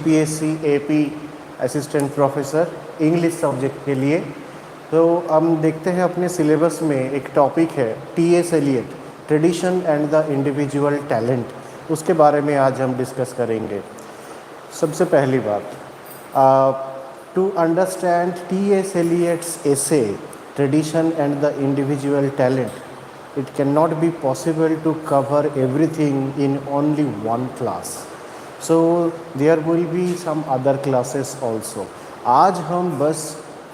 GPSC AP assistant professor English subject के लिए। तो हम देखते हैं अपने सिलेबस में एक टॉपिक है TS Eliot, tradition and the individual talent, उसके बारे में आज हम डिस्कस करेंगे। सबसे पहली बात, to understand TS Eliot's essay tradition and the individual talent, it cannot be possible to cover everything in only one class, so there will be some other classes also. आज हम बस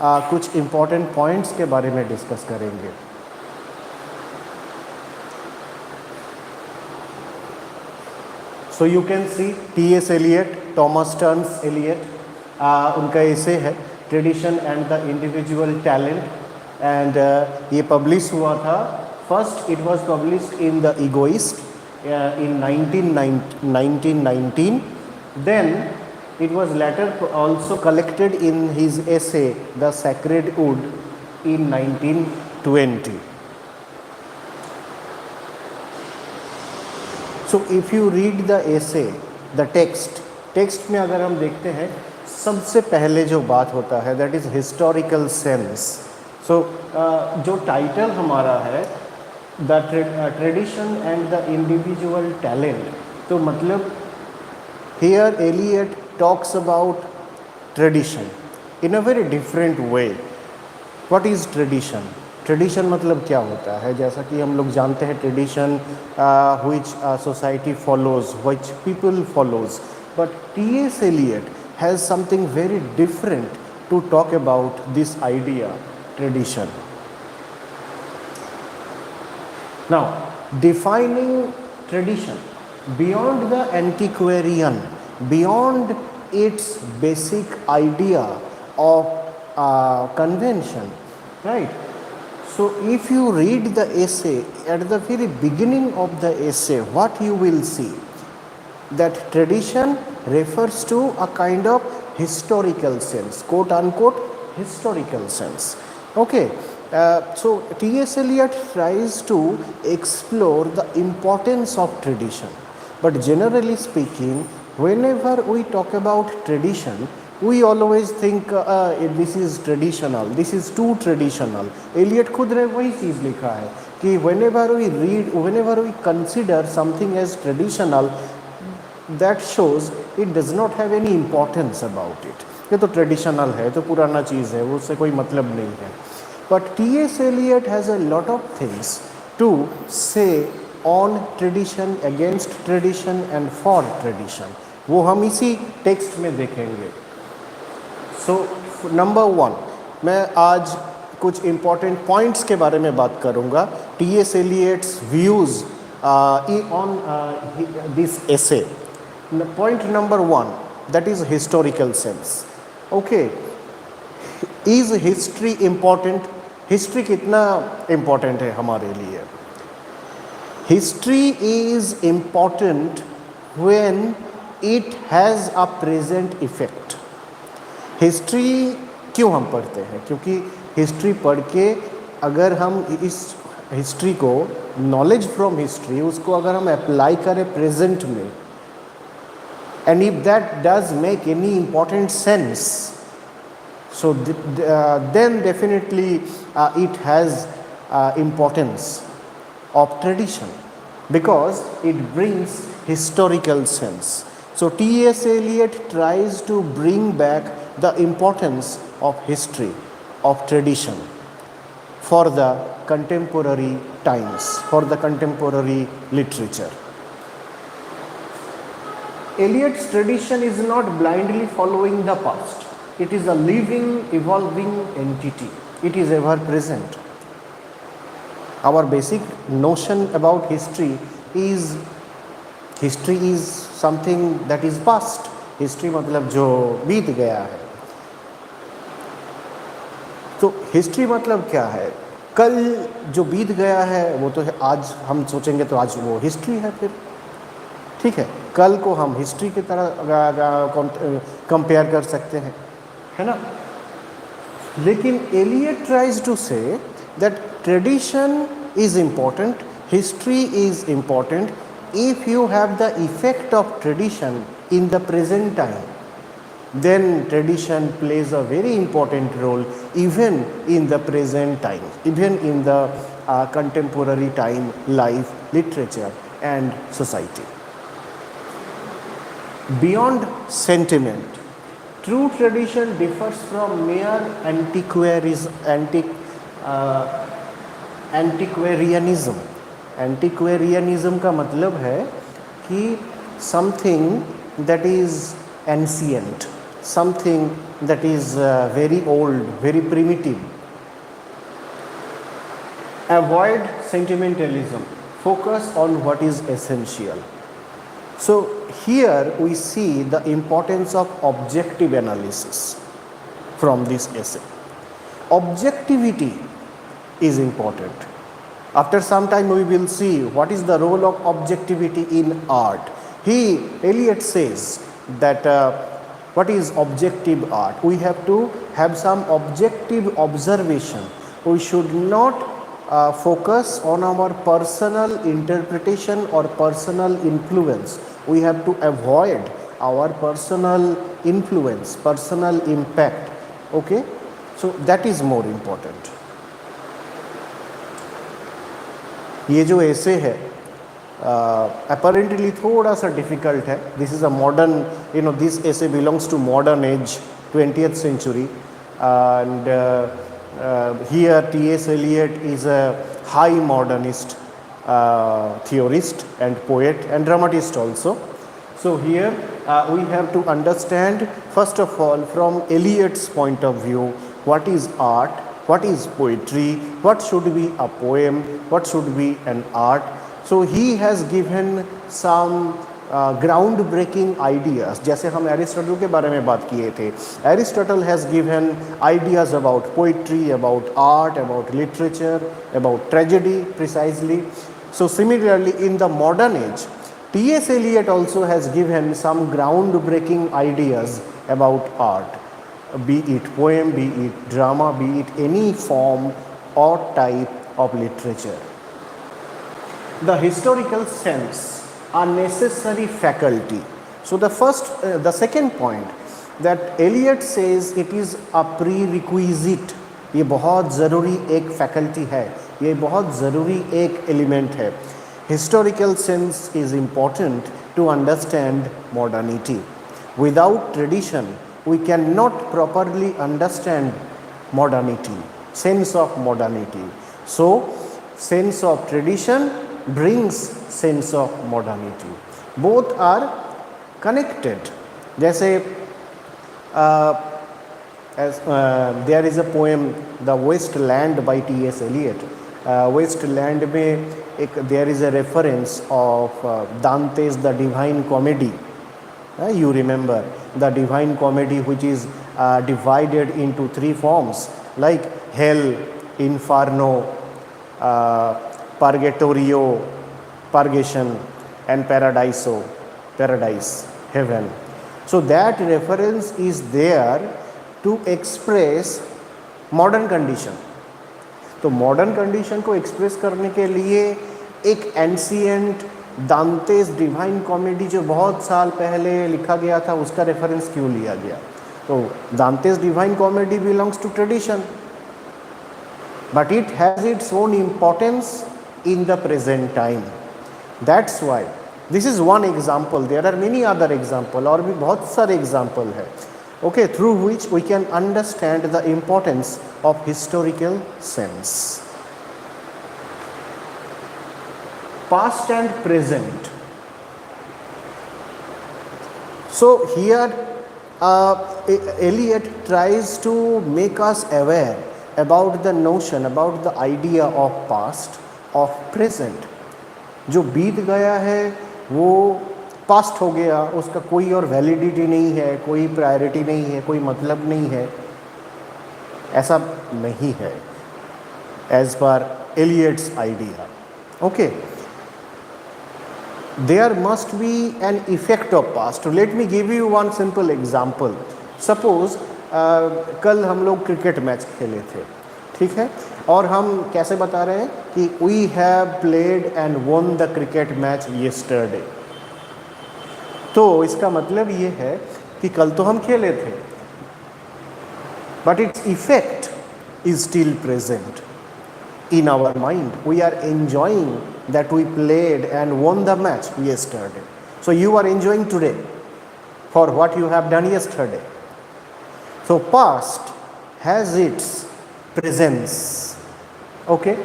कुछ important points के बारे में discuss करेंगे। So you can see T.S. Eliot, Thomas Stearns Eliot, उनका ऐसे है tradition and the individual talent, and ये पब्लिश हुआ था। First, it was published in The Egoist in 1919. Then, it was later also collected in his essay The Sacred Wood in 1920. So, if you read the essay, the text में अगर हम देखते हैं, सबसे पहले जो बात होता है that is historical sense. So, जो टाइटल हमारा है the tradition and the individual talent, तो मतलब here Eliot talks about tradition in a very different way. What is tradition? Tradition मतलब क्या होता है? जैसा कि हम लोग जानते हैं tradition which society follows, which people follows, but TS Eliot has something very different to talk about this idea tradition. Now, defining tradition beyond the antiquarian, beyond its basic idea of convention, right? So, if you read the essay, at the very beginning of the essay, what you will see? That tradition refers to a kind of historical sense, quote unquote historical sense. Okay. So T.S. Eliot tries to explore the importance of tradition, but generally speaking, whenever we talk about tradition, we always think this is traditional, this is too traditional. Eliot खुद ने वही चीज़ लिखा है कि whenever we read, whenever we consider something as traditional, that shows it does not have any importance about it. ये तो traditional है, तो पुराना चीज़ है, उससे कोई मतलब नहीं है। But T.S. Eliot has a lot of things to say on tradition, against tradition and for tradition. वो हम इसी टेक्स्ट में देखेंगे। So number one, मैं आज कुछ important points के बारे में बात करूँगा। T.S. Eliot's views on this essay. Point number one, that is historical sense. Okay, is history important? History कितना इम्पॉर्टेंट है हमारे लिए? History is important when it has a present effect. History क्यों हम पढ़ते हैं? क्योंकि हिस्ट्री पढ़ के अगर हम इस हिस्ट्री को, नॉलेज फ्रॉम हिस्ट्री, उसको अगर हम अप्लाई करें प्रेजेंट में, and if that does make any important sense, so then definitely it has importance of tradition because it brings historical sense. So T.S. Eliot tries to bring back the importance of history, of tradition for the contemporary times, for the contemporary literature. Eliot's tradition is not blindly following the past. It is a living, evolving entity. It is ever present. Our basic notion about history is something that is past. History मतलब जो बीत गया है। तो history मतलब क्या है? कल जो बीत गया है वो तो है, आज हम सोचेंगे तो आज वो हिस्ट्री है फिर, ठीक है? कल को हम हिस्ट्री की तरह कंपेयर कर सकते हैं, है ना? लेकिन Eliot tries to say that tradition is important, history is important if you have the effect of tradition in the present time, then tradition plays a very important role even in the present time, even in the contemporary time, life, literature and society. Beyond sentiment, true tradition differs from mere antiquarianism. Antiquarianism का मतलब है कि something that is ancient, something that is very old, very primitive. Avoid sentimentalism, focus on what is essential. So here we see the importance of objective analysis from this essay. Objectivity is important. After some time we will see what is the role of objectivity in art. Eliot says that what is objective art? We have to have some objective observation. We should not focus on our personal interpretation or personal influence. We have to avoid our personal influence, personal impact. Okay, so that is more important. ये जो ऐसे है apparently थोड़ा सा difficult है. This is a modern, this essay belongs to modern age, 20th century, and here T.S. Eliot is a high modernist theorist and poet and dramatist also. So here we have to understand first of all from Eliot's point of view what is art, what is poetry, what should be a poem, what should be an art. So he has given some ground breaking ideas, जैसे हम Aristotle के बारे में बात किए थे. Aristotle has given ideas about poetry, about art, about literature, about tragedy precisely. So similarly in the modern age T.S. Eliot also has given some ground breaking ideas about art, be it poem, be it drama, be it any form or type of literature. The historical sense a necessary faculty. So the second point that Eliot says it is a prerequisite. ये बहुत ज़रूरी एक faculty है, ये बहुत ज़रूरी एक element है. Historical sense is important to understand modernity. Without tradition, we cannot properly understand modernity, sense of modernity. So sense of tradition brings sense of modernity. Both are connected. जैसे there is a poem The Waste Land by T.S. Eliot. Waste Land में there is a reference of Dante's The Divine Comedy. You remember the Divine Comedy, which is divided into three forms like hell, inferno, purgatorio, purgation, and paradiso, paradise, heaven. So that reference is there to express modern condition. तो modern condition को express करने के लिए एक ancient दांतेस Divine comedy जो बहुत साल पहले लिखा गया था उसका रेफरेंस क्यों लिया गया? तो Dante's Divine Comedy belongs to tradition, but it has its own importance in the present time. That's why this is one example. There are many other examples, और भी बहुत सारे example है, okay, through which we can understand the importance of historical sense. Past and present. So here Eliot tries to make us aware about the notion, about the idea of past, of present. जो बीत गया है वो past हो गया, उसका कोई और वैलिडिटी नहीं है, कोई प्रायोरिटी नहीं है, कोई मतलब नहीं है, ऐसा नहीं है as per Eliot's idea. Okay, there must be an effect of past. Let me give you one simple example. Suppose कल हम लोग क्रिकेट मैच खेले थे, ठीक है, और हम कैसे बता रहे हैं कि we have played and won the cricket match yesterday. तो इसका मतलब ये है कि कल तो हम खेले थे, but its effect is still present in our mind. We are enjoying that we played and won the match yesterday. So you are enjoying today for what you have done yesterday. So past has its presence. Okay.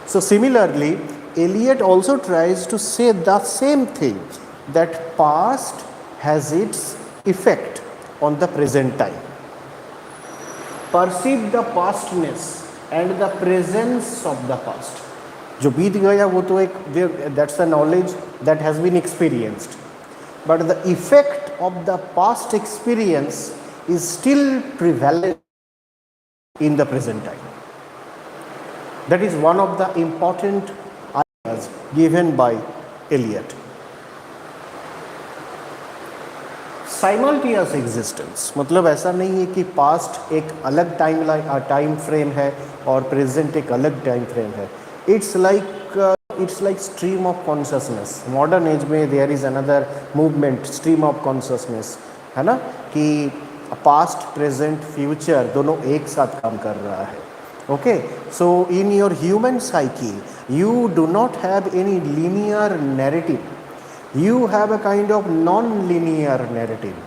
So similarly, Eliot also tries to say the same thing, that past has its effect on the present time. Perceive the pastness and the presence of the past. जो बीत गया वो तो एक, that's the knowledge that has been experienced, but the effect of the past experience is still prevalent in the present time. That is one of the important ideas given by Eliot. Simultaneous existence, मतलब ऐसा नहीं है कि past एक अलग time frame है और present एक अलग टाइम फ्रेम है. It's like stream of consciousness. Modern age में there is another movement, stream of consciousness, है ना, कि पास्ट प्रेजेंट फ्यूचर दोनों एक साथ काम कर रहा है. Okay, so in your human psyche you do not have any linear narrative. You have a kind of non-linear narrative.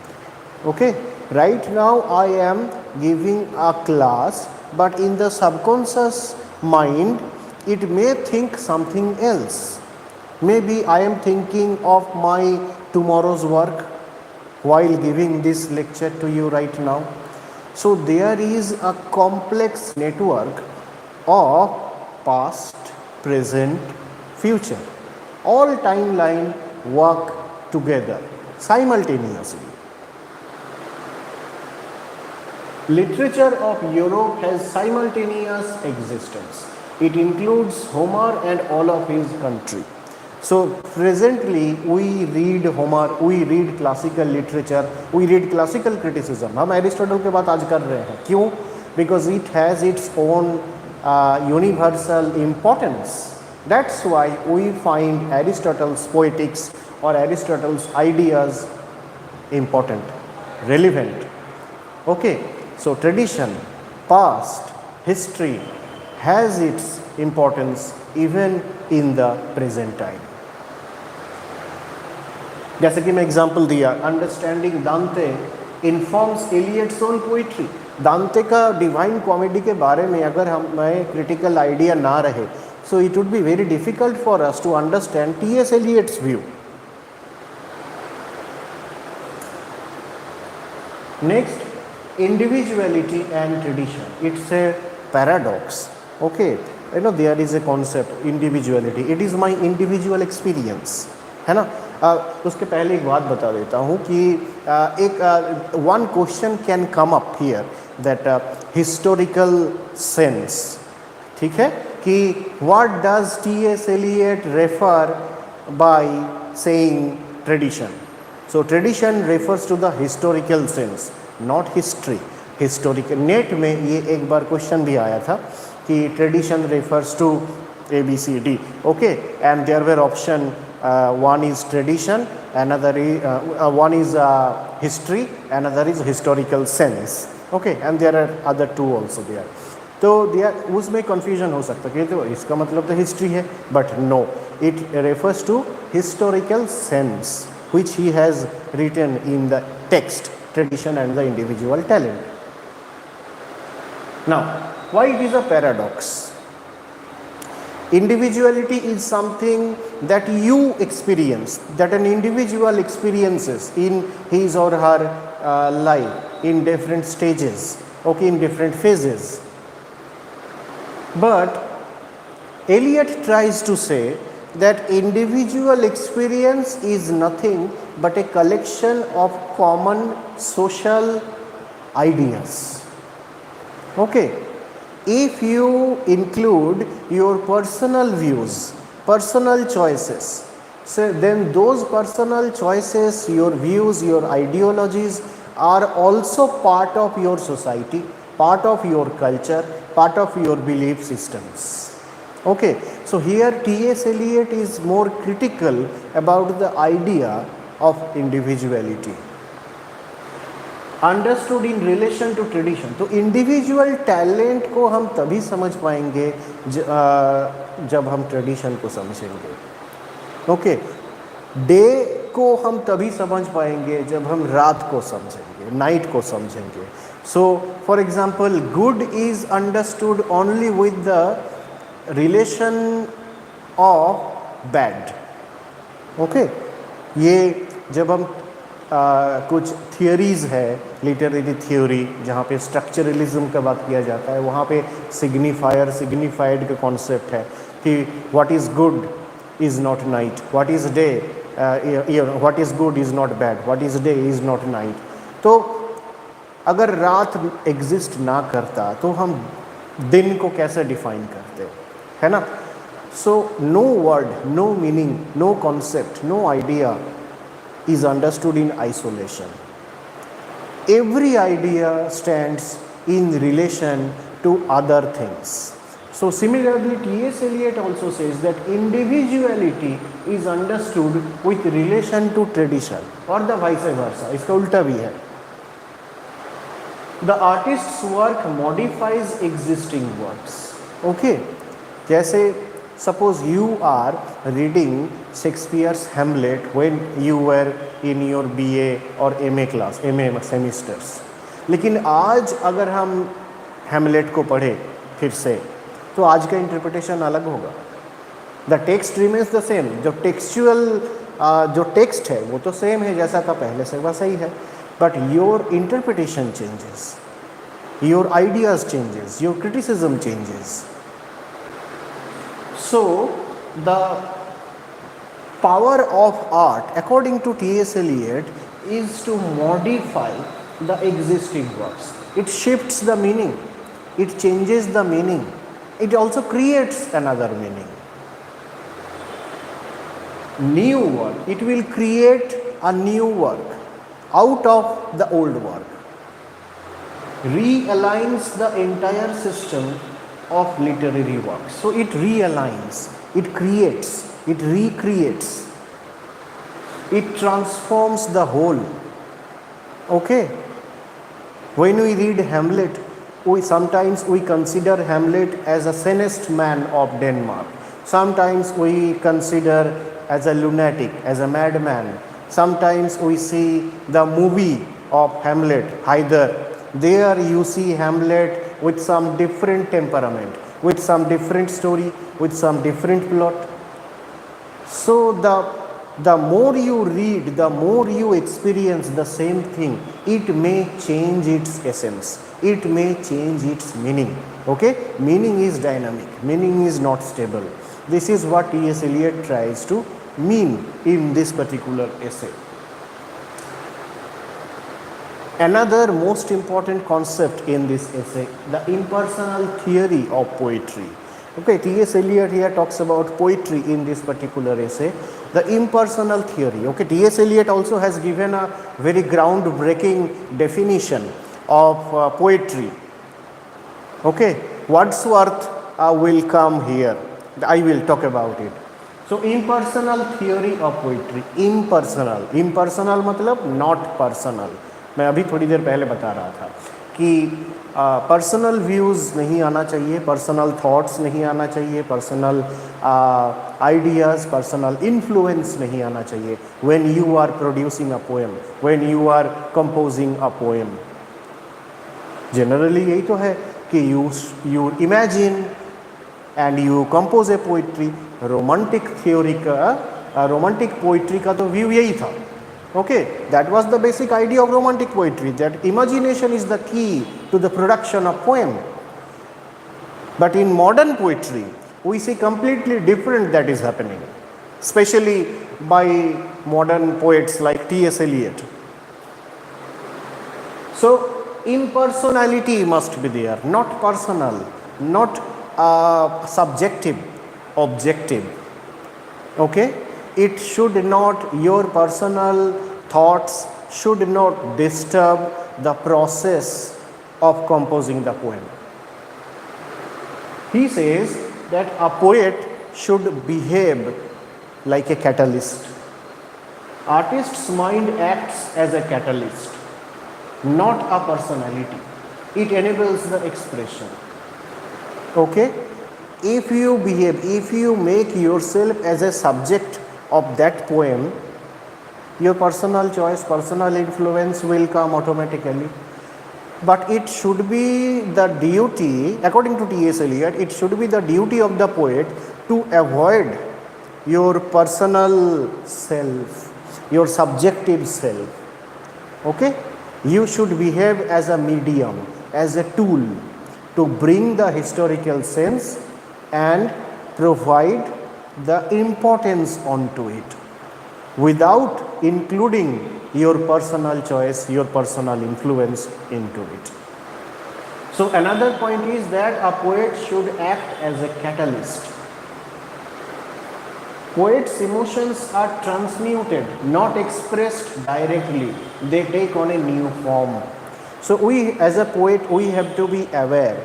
Okay, right now I am giving a class, but in the subconscious mind it may think something else. Maybe I am thinking of my tomorrow's work while giving this lecture to you right now. So there is a complex network of past, present, future. All timeline work together simultaneously. Literature of Europe has simultaneous existence. It includes Homer and all of his country. So presently we read Homer, we read classical literature, we read classical criticism. हम Aristotle के बात आज कर रहे हैं. क्यों? Because it has its own universal importance. That's why we find Aristotle's poetics or Aristotle's ideas important, relevant. Okay, so tradition, past, history has its importance even in the present time. जैसे कि मैं example दिया, understanding दांते informs Eliot's own poetry. दांते का divine comedy के बारे में अगर हमें क्रिटिकल आइडिया ना रहे, so it would be very difficult for us to understand T.S. Eliot's view. Next, individuality and tradition. It's a paradox. Okay, you know there is a concept individuality. It is my individual experience, है ना. उसके पहले एक बात बता देता हूँ कि एक one question can come up here, that historical sense. ठीक है कि what does T.S. Eliot refer by saying tradition? So tradition refers to the historical sense, not history. Historical net में ये एक बार क्वेश्चन भी आया था कि tradition refers to ABCD. Okay, and there were option, one is tradition, another is one is history, another is historical sense. Okay, and there are other two also there. तो उसमें confusion हो सकता है कि तो इसका मतलब तो हिस्ट्री है, but no, it refers to historical sense which he has written in the text, tradition and the individual talent. Now, why it is a paradox? Individuality is something that you experience, that an individual experiences in his or her life in different stages, okay, in different phases. But Eliot tries to say that individual experience is nothing but a collection of common social ideas. Okay, if you include your personal views, personal choices, so then those personal choices, your views, your ideologies are also part of your society, part of your culture, part of your belief systems. Okay, so here T.S. Eliot is more critical about the idea of individuality. Understood in relation to tradition. तो individual talent को हम तभी समझ पाएंगे जब हम tradition को समझेंगे। ओके, डे को हम तभी समझ पाएंगे जब हम रात को समझेंगे, नाइट को समझेंगे। So for example, good is understood only with the relation of bad. Okay, ये जब हम कुछ थियोरीज है, लिटरेरी थ्योरी जहाँ पे स्ट्रक्चरलिज्म का बात किया जाता है, वहाँ पे सिग्निफायर सिग्निफाइड का कॉन्सेप्ट है कि what is good is not night, what is day, what is good is not bad, what is day is not night. तो अगर रात एग्जिस्ट ना करता तो हम दिन को कैसे डिफाइन करते, है ना। So no word, no meaning, no concept, no idea is understood in isolation. Every idea stands in relation to other things. So similarly, T.S. Eliot also says that individuality is understood with relation to tradition, or the vice versa. इसका उल्टा भी है। The artist's work modifies existing works. Okay, जैसे suppose you are reading Shakespeare's Hamlet when you were in your BA or MA class, MA semesters, लेकिन आज अगर हम Hamlet को पढ़े फिर से तो आज का इंटरप्रिटेशन अलग होगा। The text remains the same, जो टेक्सचुअल जो टेक्स्ट है वो तो सेम है जैसा था पहले से, वैसा ही है, but your interpretation changes, your ideas changes, your criticism changes. So the power of art, according to T.S. Eliot, is to modify the existing works. It shifts the meaning, it changes the meaning, it also creates another meaning. New work, it will create a new work out of the old work, realigns the entire system of literary works. So it realigns, it creates, it recreates, it transforms the whole. Okay, when we read Hamlet, sometimes we consider Hamlet as a sanest man of Denmark, sometimes we consider as a lunatic, as a madman, sometimes we see the movie of Hamlet, either there you see Hamlet with some different temperament, with some different story, with some different plot. So the more you read, the more you experience the same thing, it may change its essence, it may change its meaning. Okay, meaning is dynamic, meaning is not stable. This is what T.S. Eliot tries to mean in this particular essay. Another most important concept in this essay, the impersonal theory of poetry. Okay, T.S. Eliot here talks about poetry in this particular essay, the impersonal theory. Okay, T.S. Eliot also has given a very groundbreaking definition of poetry. Okay, Wordsworth will come here, I will talk about it. So impersonal theory of poetry, impersonal, impersonal मतलब not personal. मैं अभी थोड़ी देर पहले बता रहा था कि personal views नहीं आना चाहिए, पर्सनल थॉट्स नहीं आना चाहिए, पर्सनल आइडियाज़, पर्सनल इन्फ्लुएंस नहीं आना चाहिए when you are producing a poem, when you are composing a poem. Generally यही तो है कि you imagine and you compose a poetry. Romantic theory का, रोमांटिक पोइट्री का तो व्यू यही था। Okay, that was the basic idea of romantic poetry, that imagination is the key to the production of poem. But in modern poetry, we see completely different that is happening, especially by modern poets like T.S. Eliot. So impersonality must be there, not personal, not subjective, objective. Okay, it should not, your personal thoughts should not disturb the process of composing the poem. He says that a poet should behave like a catalyst. Artist's mind acts as a catalyst. not a personality. It enables the expression. Okay? If you make yourself as a subject of that poem, your personal choice, personal influence will come automatically. But it should be the duty, according to T.S. Eliot, it should be the duty of the poet to avoid your personal self, your subjective self. Okay? You should behave as a medium, as a tool to bring the historical sense and provide the importance onto it without including your personal choice, your personal influence into it. So another point is that a poet should act as a catalyst. Poets' emotions are transmuted, not expressed directly. They take on a new form. So we, as a poet, we have to be aware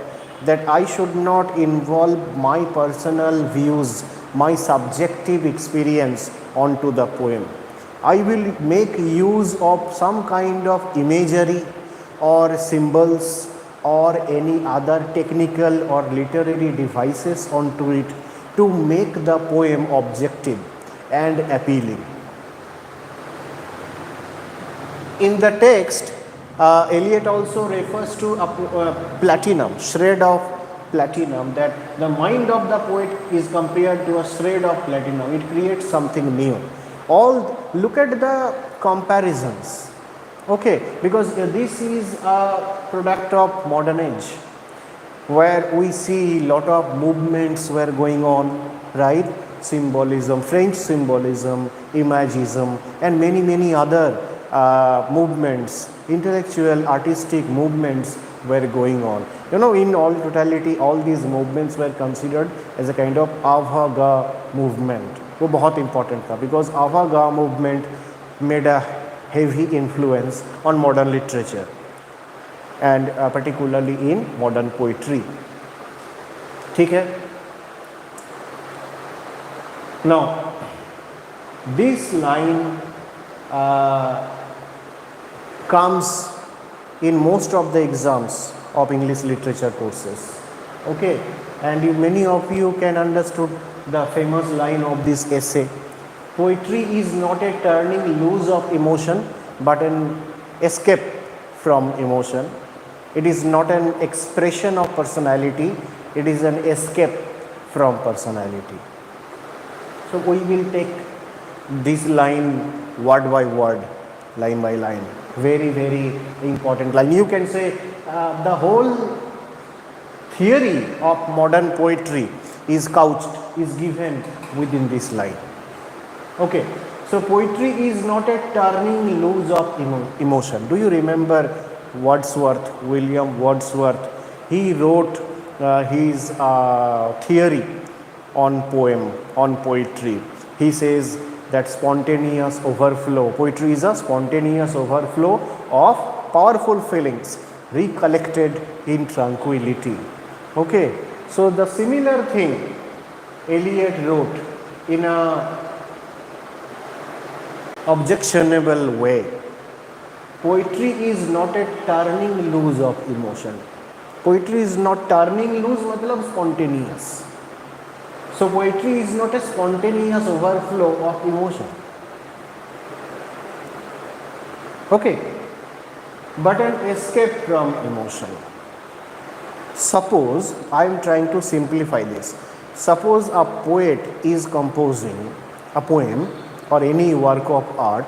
that I should not involve my personal views, my subjective experience onto the poem. I will make use of some kind of imagery or symbols or any other technical or literary devices onto it to make the poem objective and appealing. In the text, Eliot also refers to a platinum, shred of platinum, that the mind of the poet is compared to a shred of platinum. It creates something new. Look at the comparisons. Okay, because this is a product of modern age, where we see lot of movements were going on, right? Symbolism, French symbolism, imagism, and many other movements, intellectual, artistic movements were going on. In all totality, all these movements were considered as a kind of avant-garde movement. वो बहुत important था, because avant-garde movement made a heavy influence on modern literature and particularly in modern poetry. ठीक है? Now, this line comes in most of the exams of English literature courses. Okay, and many of you can understood the famous line of this essay. Poetry is not a turning loose of emotion, but an escape from emotion. It is not an expression of personality, it is an escape from personality. So we will take this line word by word, line by line. Very important line. You can say the whole theory of modern poetry is couched, is given within this line. Okay, so poetry is not a turning loose of emotion. Do you remember Wordsworth, William Wordsworth? He wrote his theory on poetry. He says that spontaneous overflow, poetry is a spontaneous overflow of powerful feelings recollected in tranquility. Okay, so the similar thing Eliot wrote in a objectionable way. Poetry is not a turning loose of emotion. Poetry is not turning loose, matlab spontaneous. So poetry is not a spontaneous overflow of emotion. Okay, but an escape from emotion. Suppose, I am trying to simplify this. Suppose a poet is composing a poem or any work of art.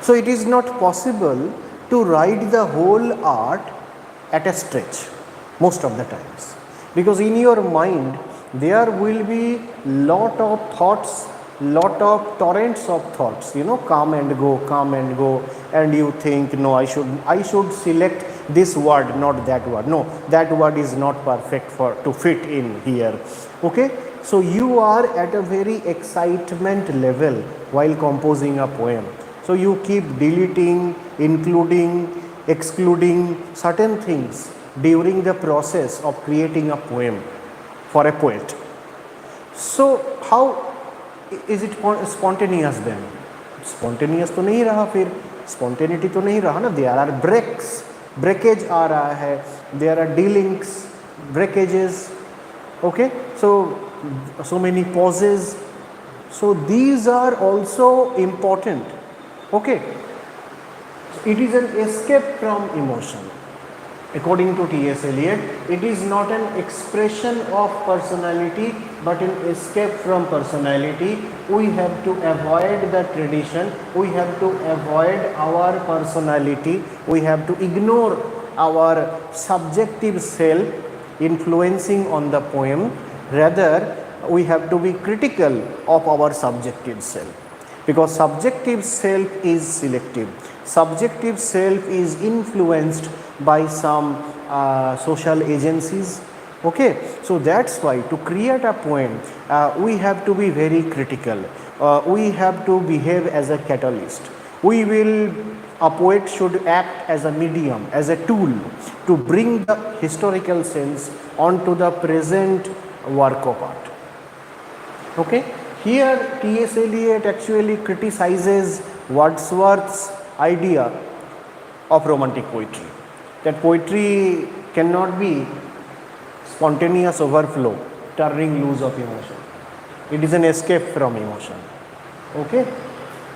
So it is not possible to write the whole art at a stretch most of the times, because in your mind there will be lot of thoughts, lot of torrents of thoughts, come and go, and you think, no, I should select this word, not that word. No, that word is not perfect to fit in here. Okay, so you are at a very excitement level while composing a poem. So you keep deleting, including, excluding certain things during the process of creating a poem for a poet. So how is it spontaneous then? Spontaneous तो नहीं रहा फिर, spontaneity तो नहीं रहा ना, there are breaks, breakage आ रहा है, there are delinks, breakages, okay, so many pauses, so these are also important, okay. It is an escape from emotion. According to T.S. Eliot, it is not an expression of personality but an escape from personality. We have to avoid the tradition, we have to avoid our personality, we have to ignore our subjective self influencing on the poem. Rather, we have to be critical of our subjective self, because subjective self is selective, subjective self is influenced by some social agencies, okay. So that's why to create a poem we have to be very critical, we have to behave as a catalyst. A poet should act as a medium, as a tool to bring the historical sense onto the present work of art, okay. Here T.S. Eliot actually criticizes Wordsworth's idea of romantic poetry, that poetry cannot be spontaneous overflow, turning loose of emotion. It is an escape from emotion, okay.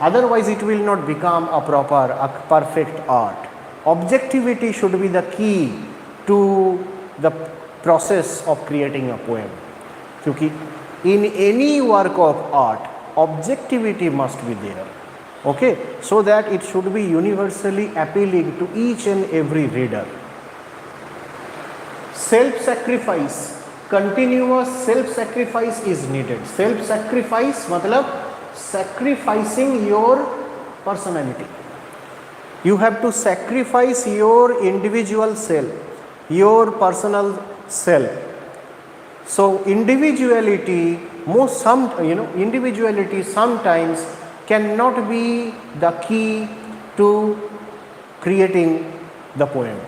Otherwise it will not become a proper, a perfect art. Objectivity should be the key to the process of creating a poem, क्योंकि in any work of art objectivity must be there, okay, so that it should be universally appealing to each and every reader. Self-sacrifice, continuous self-sacrifice is needed. Self-sacrifice मतलब sacrificing your personality. You have to sacrifice your individual self, your personal self. So individuality, individuality sometimes cannot be the key to creating the poem.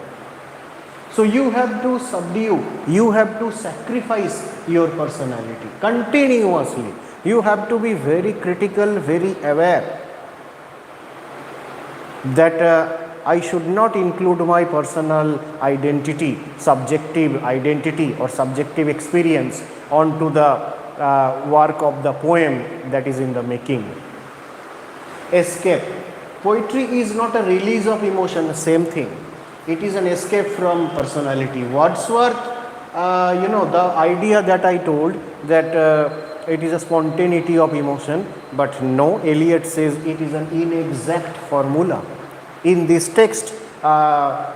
So you have to subdue, you have to sacrifice your personality continuously. You have to be very critical, very aware that I should not include my personal identity, subjective identity or subjective experience onto the work of the poem that is in the making. Escape. Poetry is not a release of emotion, same thing. It is an escape from personality. Wordsworth, the idea that I told that it is a spontaneity of emotion, but no, Eliot says it is an inexact formula. In this text,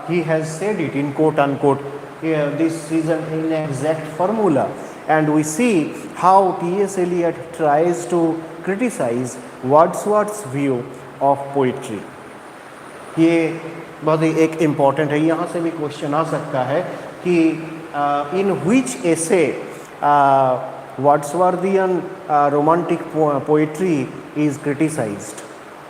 he has said it in quote unquote, this is an inexact formula. And we see how T.S. Eliot tries to criticize Wordsworth's view of poetry. ये बहुत ही एक important है, यहाँ से भी question आ सकता है कि इन विच एसे Wordsworthian romantic poetry is criticized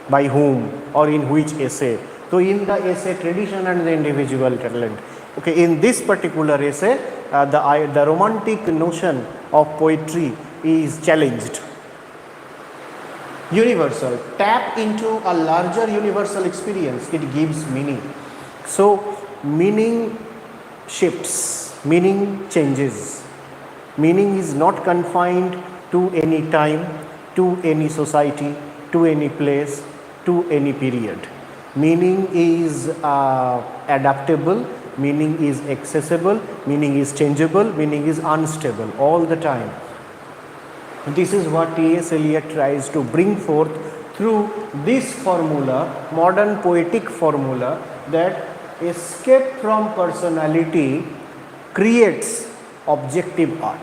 by whom or in which essay. So in the essay Tradition and the Individual Talent, okay, in this particular essay the romantic notion of poetry is challenged. Universal, tap into a larger universal experience, it gives meaning. So meaning shifts, meaning changes. Meaning is not confined to any time, to any society, to any place, to any period. Meaning is adaptable, meaning is accessible, meaning is changeable, meaning is unstable all the time. This is what T.S. Eliot tries to bring forth through this formula, modern poetic formula, that escape from personality creates objective art.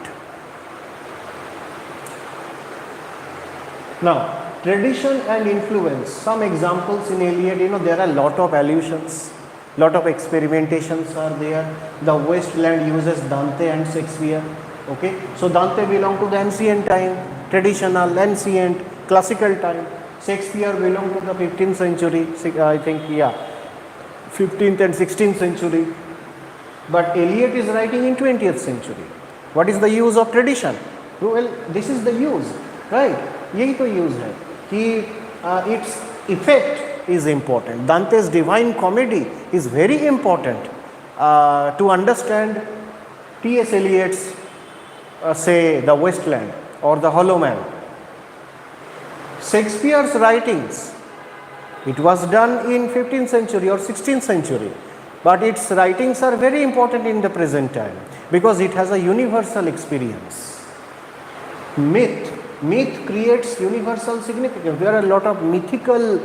Now, tradition and influence, some examples in Eliot, there are a lot of allusions, lot of experimentations are there. The Westland uses Dante and Shakespeare, okay. So Dante belonged to the ancient time, traditional, ancient, classical time. Shakespeare belonged to the 15th century, I think, 15th and 16th century. But Eliot is writing in 20th century. What is the use of tradition? Well, this is the use, right? यही तो use है कि its effect is important. Dante's Divine Comedy is very important to understand T.S. Eliot's say the Wasteland or the Hollow Man. Shakespeare's writings, it was done in 15th century or 16th century, but its writings are very important in the present time because it has a universal experience. Myth creates universal significance. There are a lot of mythical,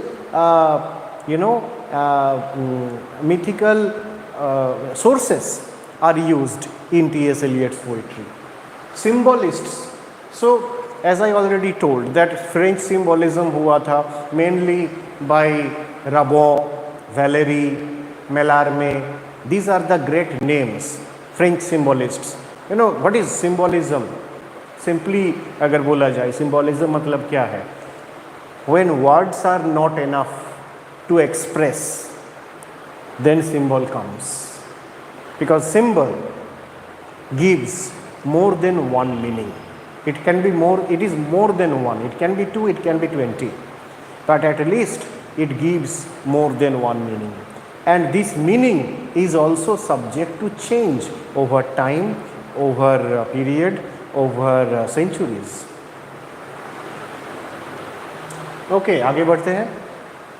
sources are used in T.S. Eliot's poetry. Symbolists. So, as I already told, that French symbolism हुआ था mainly by Rabot, Valéry, Mallarmé. These are the great names, French symbolists. You know what is symbolism? Simply अगर बोला जाए symbolism मतलब क्या है? When words are not enough to express, then symbol comes. Because symbol gives more than one meaning. It can be more, it is more than one. It can be 2, it can be 20. But at least it gives more than one meaning. And this meaning is also subject to change over time, over period, over centuries. Okay, आगे बढ़ते हैं.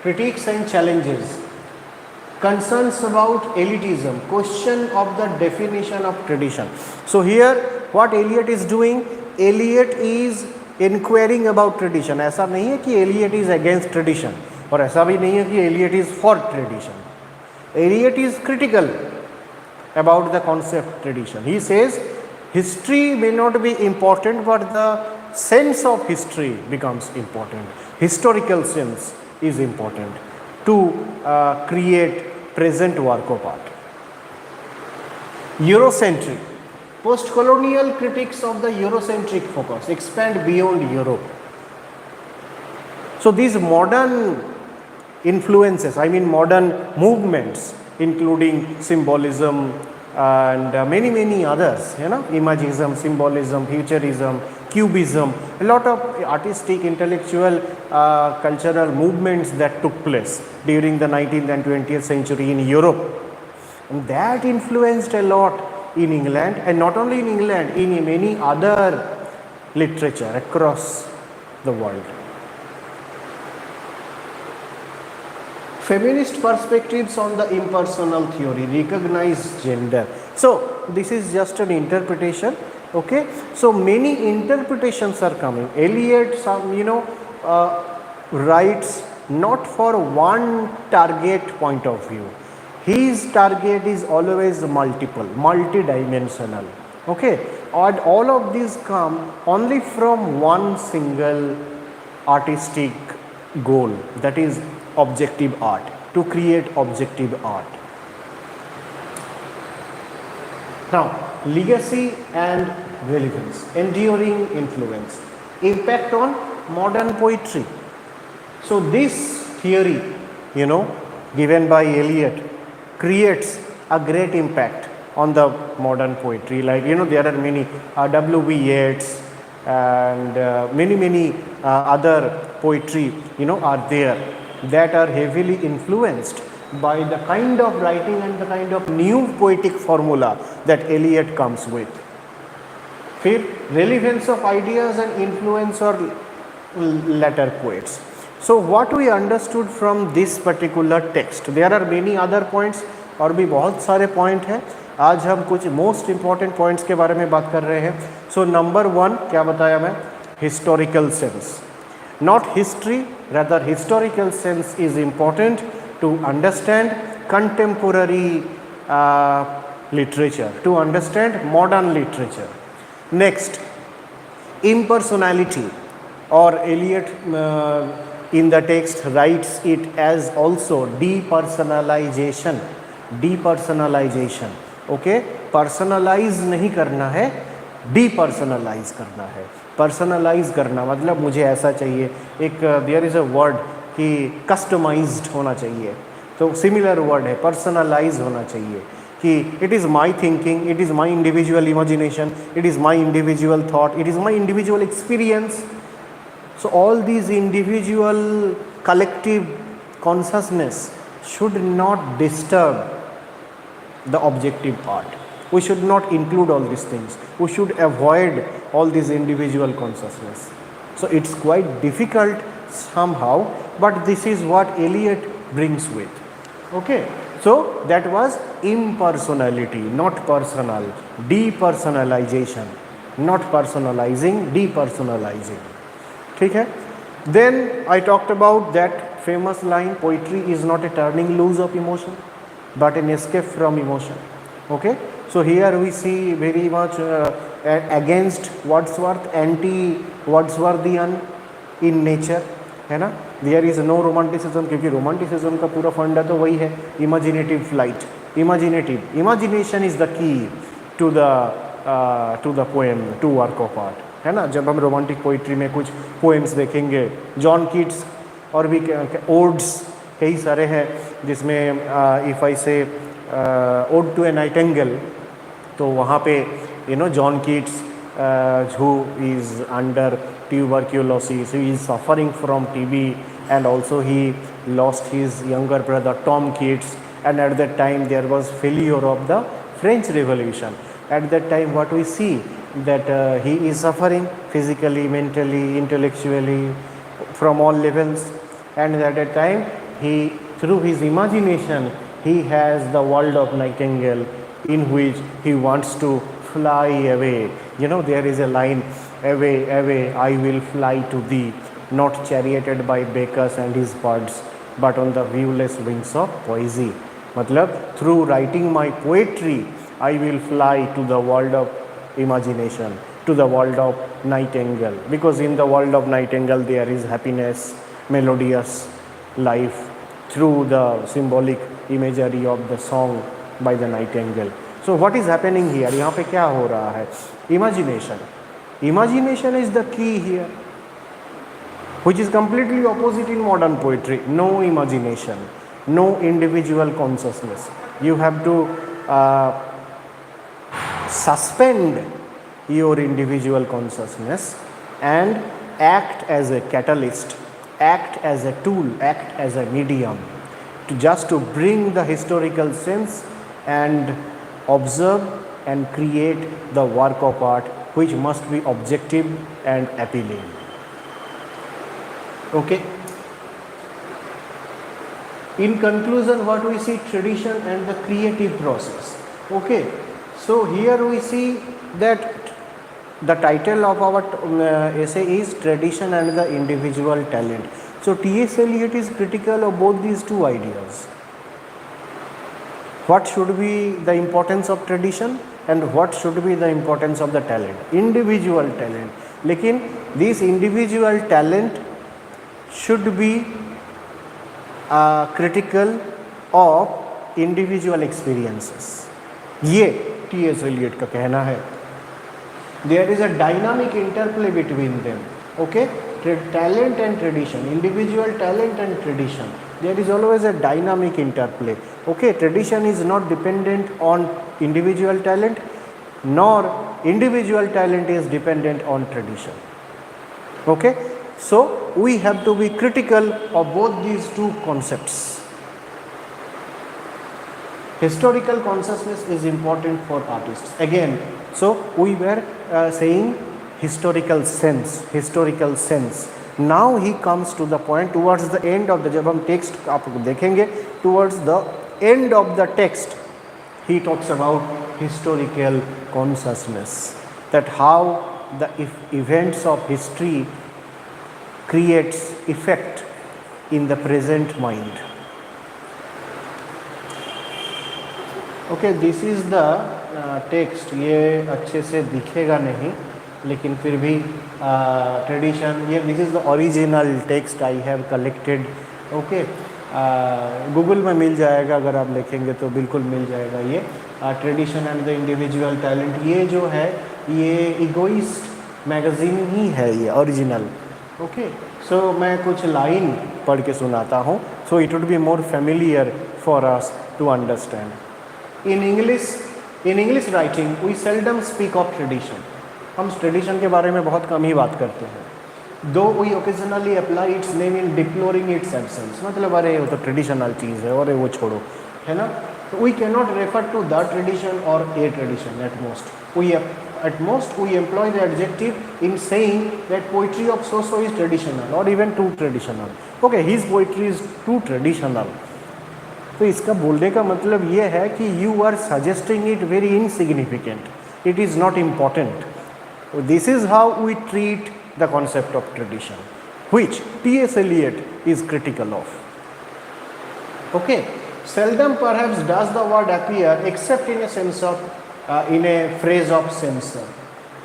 Critiques and challenges. Concerns about elitism. Question of the definition of tradition. So here what Eliot is doing, Eliot is inquiring about tradition. ऐसा नहीं है कि Eliot is against tradition और ऐसा भी नहीं है कि Eliot is for tradition. Eliot is critical about the concept tradition. He says history may not be important, but the sense of history becomes important. Historical sense is important to create present work of art. Eurocentric. Post-colonial critics of the Eurocentric focus expand beyond Europe. So these modern influences, I mean modern movements, including symbolism and many others, imagism, symbolism, futurism, cubism, a lot of artistic, intellectual, cultural movements that took place during the 19th and 20th century in Europe. And that influenced a lot in England, and not only in England, in many other literature across the world. Feminist perspectives on the impersonal theory, recognize gender. So this is just an interpretation. Okay, so many interpretations are coming. Eliot, writes not for one target point of view. His target is always multiple, multidimensional. Okay, and all of these come only from one single artistic goal, that is objective art, to create objective art. Now, legacy and relevance, enduring influence, impact on modern poetry. So this theory, given by Eliot, creates a great impact on the modern poetry. Like, there are many W.B. Yeats and many other poetry, are there that are heavily influenced by the kind of writing and the kind of new poetic formula that Eliot comes with. फिर relevance of ideas and influence or later poets. So what we understood from this particular text, there are many other points और भी बहुत सारे point हैं. आज हम कुछ most important points के बारे में बात कर रहे हैं. So number 1 क्या बताया मैं? Historical sense. Not history, rather historical sense is important to understand contemporary literature, to understand modern literature. Next, impersonality, or Eliot in the text writes it as also depersonalization. Depersonalization. Okay, personalize नहीं करना है, depersonalize करना है. Personalize करना मतलब मुझे ऐसा चाहिए. एक there is a word कि customized होना चाहिए. तो similar word है, personalize होना चाहिए कि it is my thinking, it is my individual imagination, it is my individual thought, it is my individual experience. So all these individual collective consciousness should not disturb the objective part. We should not include all these things. We should avoid all these individual consciousness. So it's quite difficult somehow, but this is what Eliot brings with. Okay, so that was impersonality, not personal, depersonalization, not personalizing, depersonalizing. ठीक है? Then I talked about that famous line, poetry is not a turning loose of emotion, but an escape from emotion. Okay, so here we see very much against Wordsworth, anti Wordsworthian in nature, है ना. There is no romanticism, क्योंकि romanticism का पूरा फंडा तो वही है, imaginative flight. Imagination is the key to the poem, to work of art, है ना. जब हम रोमांटिक पोइट्री में कुछ पोएम्स देखेंगे, जॉन कीट्स और भी ओड्स कई सारे हैं, जिसमें इफ़ आई से ओड टू ए नाइटिंगेल, तो वहाँ पे John Keats who is under tuberculosis, he is suffering from TB, and also he lost his younger brother Tom Keats, and at that time there was failure of the French Revolution. At that time what we see that he is suffering physically, mentally, intellectually, from all levels, and at that time he, through his imagination, he has the world of nightingale in which he wants to fly away. There is a line, away, away, I will fly to thee, not charioted by Bacchus and his birds, but on the viewless wings of poesy. मतलब through writing my poetry, I will fly to the world of imagination, to the world of nightingale, because in the world of nightingale there is happiness, melodious life, through the symbolic imagery of the song by the nightingale. So what is happening here? यहाँ पे क्या हो रहा है? Imagination is the key here, which is completely opposite in modern poetry. No imagination, no individual consciousness. You have to suspend your individual consciousness and act as a catalyst, act as a tool, act as a medium, to bring the historical sense and observe and create the work of art, which must be objective and appealing. Okay. In conclusion, what we see, tradition and the creative process. Okay. So here we see that the title of our essay is Tradition and the Individual Talent. So T.S. Eliot is critical of both these two ideas. What should be the importance of tradition and what should be the importance of the talent, individual talent. लेकिन this individual talent should be critical of individual experiences. ये T.S. Eliot का कहना है. There is a dynamic interplay between them. Okay, talent and tradition, individual talent and tradition. There is always a dynamic interplay. Okay, tradition is not dependent on individual talent, nor individual talent is dependent on tradition. Okay, so we have to be critical of both these two concepts. Historical consciousness is important for artists. Again, so we were saying historical sense. Now he comes to the point towards the end of the, जब हम text आप देखेंगे, towards the end of the text he talks about historical consciousness, that how the events of history creates effect in the present mind. Okay, this is the text. ये अच्छे से दिखेगा नहीं, लेकिन फिर भी ट्रेडिशन, ये this is the original text I have collected. Okay, Google में मिल जाएगा, अगर आप लिखेंगे तो बिल्कुल मिल जाएगा. ये tradition and the individual talent, ये जो है ये इगोइस्ट मैगजीन ही है, ये ओरिजिनल. ओके, सो मैं कुछ लाइन पढ़ के सुनाता हूँ, so it would be more familiar for us to understand. In English writing we seldom speak of tradition. हम ट्रेडिशन के बारे में बहुत कम ही बात करते हैं. Though we occasionally apply its name in deploring its absence, मतलब अरे वो तो ट्रेडिशनल चीज़ है, अरे वो छोड़ो, है ना. तो we can not refer to the tradition or a tradition at most. We at most we employ the adjective in saying that poetry of so is traditional or even too traditional. Okay, his poetry is too traditional. तो इसका बोलने का मतलब ये है कि you are suggesting it very insignificant, it is not important. This is how we treat the concept of tradition, which T.S. Eliot is critical of. Okay, seldom perhaps does the word appear except in a sense of in a phrase of censor.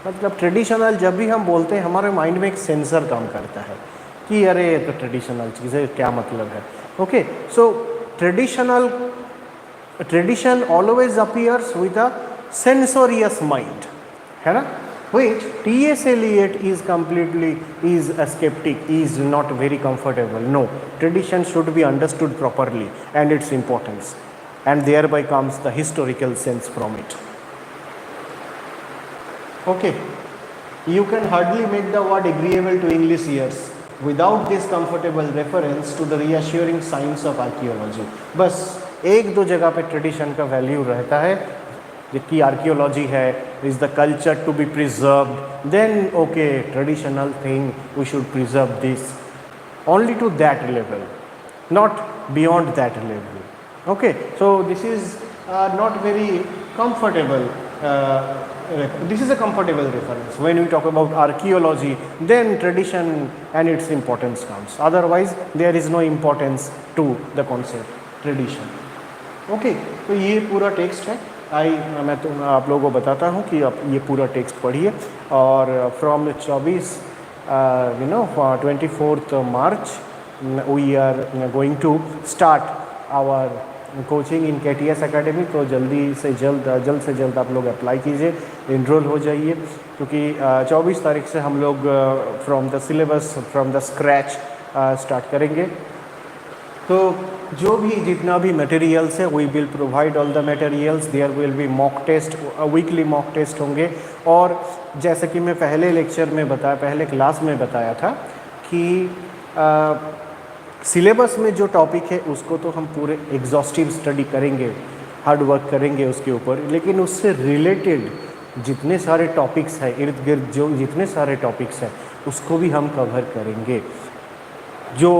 मतलब traditional जब भी हम बोलते हैं हमारे mind में एक sensor काम करता है कि अरे तो ट्रेडिशनल चीज़ है, क्या मतलब है. Okay, so tradition always appears with a censorious mind, है ना, which T.S. Eliot is a skeptic, is not very comfortable. No, tradition should be understood properly and its importance, and thereby comes the historical sense from it. Okay, you can hardly make the word agreeable to English ears without this comfortable reference to the reassuring science of archaeology. बस एक दो जगह पे tradition का value रहता है कि archaeology है, is the culture to be preserved, then okay traditional thing we should preserve this, only to that level, not beyond that level. Okay, so this is not very comfortable. This is a comfortable reference. When we talk about archaeology, then tradition and its importance comes. Otherwise, there is no importance to the concept tradition. Okay, तो ये पूरा text है. मैं तो आप लोगों को बताता हूँ कि आप ये पूरा टेक्स्ट पढ़िए. और from 24 24th March we are going to start our coaching in KTS academy. तो जल्द से जल्द आप लोग अप्लाई कीजिए, इनरोल हो जाइए, क्योंकि 24 तारीख से हम लोग from the syllabus, from the scratch start करेंगे. तो जो भी जितना भी मटेरियल्स है we will provide all the materials. There will be mock test, weekly mock test होंगे. और जैसे कि मैं पहले क्लास में बताया था कि सिलेबस में जो टॉपिक है उसको तो हम पूरे एग्जॉस्टिव स्टडी करेंगे, हार्ड वर्क करेंगे उसके ऊपर, लेकिन उससे रिलेटेड जितने सारे टॉपिक्स हैं, इर्द गिर्द जो जितने सारे टॉपिक्स हैं उसको भी हम कवर करेंगे जो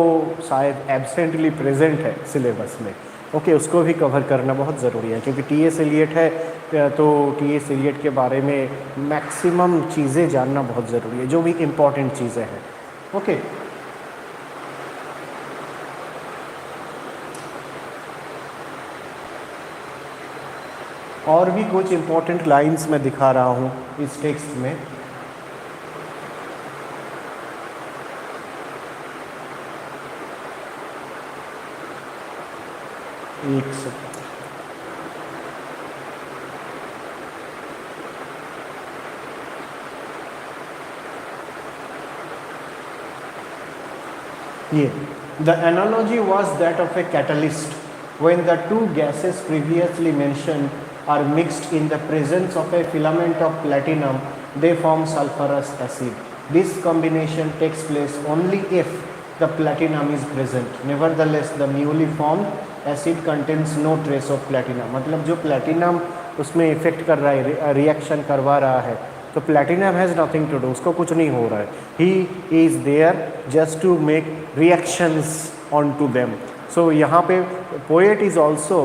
शायद एब्सेंटली प्रेजेंट है सिलेबस में. ओके, उसको भी कवर करना बहुत ज़रूरी है, क्योंकि T.S. Eliot है तो T.S. Eliot के बारे में मैक्सिमम चीज़ें जानना बहुत ज़रूरी है, जो भी इम्पॉर्टेंट चीज़ें हैं. ओके, और भी कुछ इम्पोर्टेंट लाइंस मैं दिखा रहा हूँ इस टेक्स्ट में. एक सेकंड, ये the analogy was that of a catalyst when the two gases previously mentioned are mixed in the presence of a filament of platinum, they form sulfurous acid. This combination takes place only if the platinum is present. Nevertheless, the newly formed acid contains no trace of platinum. मतलब जो platinum उसमें effect कर रहा है, reaction करवा रहा है, तो platinum has nothing to do, उसको कुछ नहीं हो रहा है. He is there just to make reactions onto them. So यहाँ पे poet is also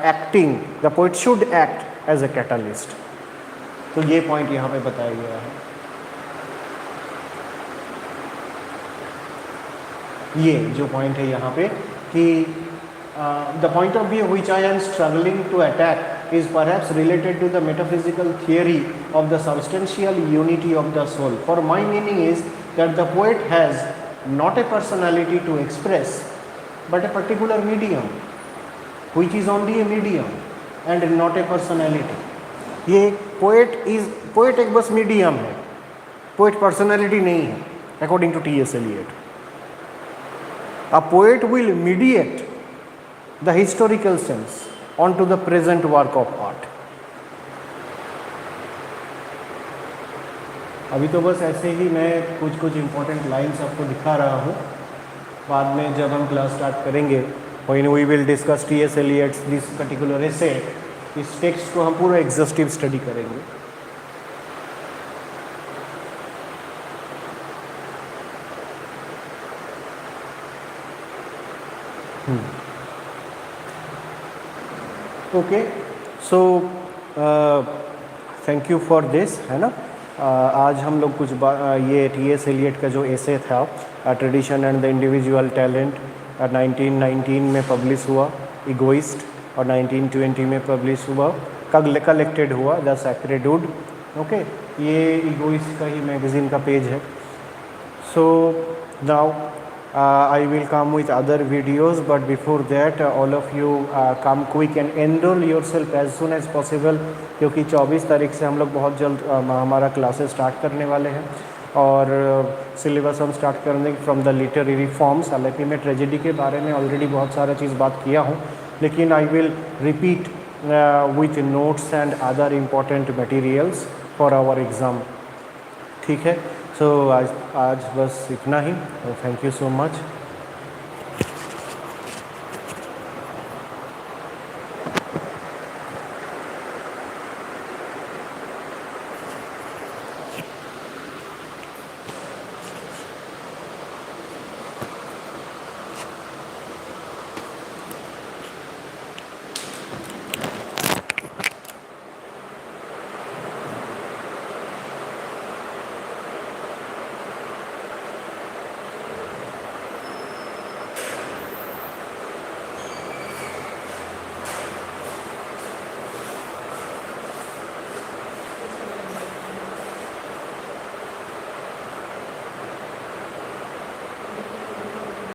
acting, the poet should act as a catalyst. तो ये पॉइंट यहाँ पे बताया गया है. ये जो पॉइंट है यहाँ पे कि the point of view which I am struggling to attack is perhaps related to the metaphysical theory of the substantial unity of the soul. For my meaning is that the poet has not a personality to express, but a particular medium, which is only a medium and not a personality. ये poet एक बस medium है, poet personality नहीं है, according to T.S. Eliot. A poet will mediate the historical sense onto the present work of art. अभी तो बस ऐसे ही मैं कुछ इम्पोर्टेंट लाइन्स आपको दिखा रहा हूँ। बाद में जब हम क्लास स्टार्ट करेंगे, when we will discuss T S. Eliot's this particular essay, इस टेक्स्ट को हम पूरा एग्जॉस्टिव स्टडी करेंगे। Okay, so thank you for this, है ना। आज हम लोग कुछ ये टी.एस. एलियट का जो एसे था, tradition and the individual talent, 1919 में पब्लिश हुआ, इगोइस्ट, और 1920 में पब्लिश हुआ, कलेक्टेड हुआ द सैक्रेड वुड। ओके, ये इगोइस्ट का ही मैगज़ीन का पेज है। So now I will come with other videos, but before that all of you come quick and enroll yourself as soon as possible, क्योंकि 24 तारीख से हम लोग बहुत जल्द हमारा क्लासेस स्टार्ट करने वाले हैं, और सिलेबस हम स्टार्ट करेंगे फ्रॉम द लिटरेरी फॉर्म्स। हालांकि मैं ट्रेजेडी के बारे में ऑलरेडी बहुत सारा चीज़ बात किया हूँ, लेकिन I will repeat with notes and other important materials for our exam. ठीक है, सो आज बस इतना ही। Thank you so much.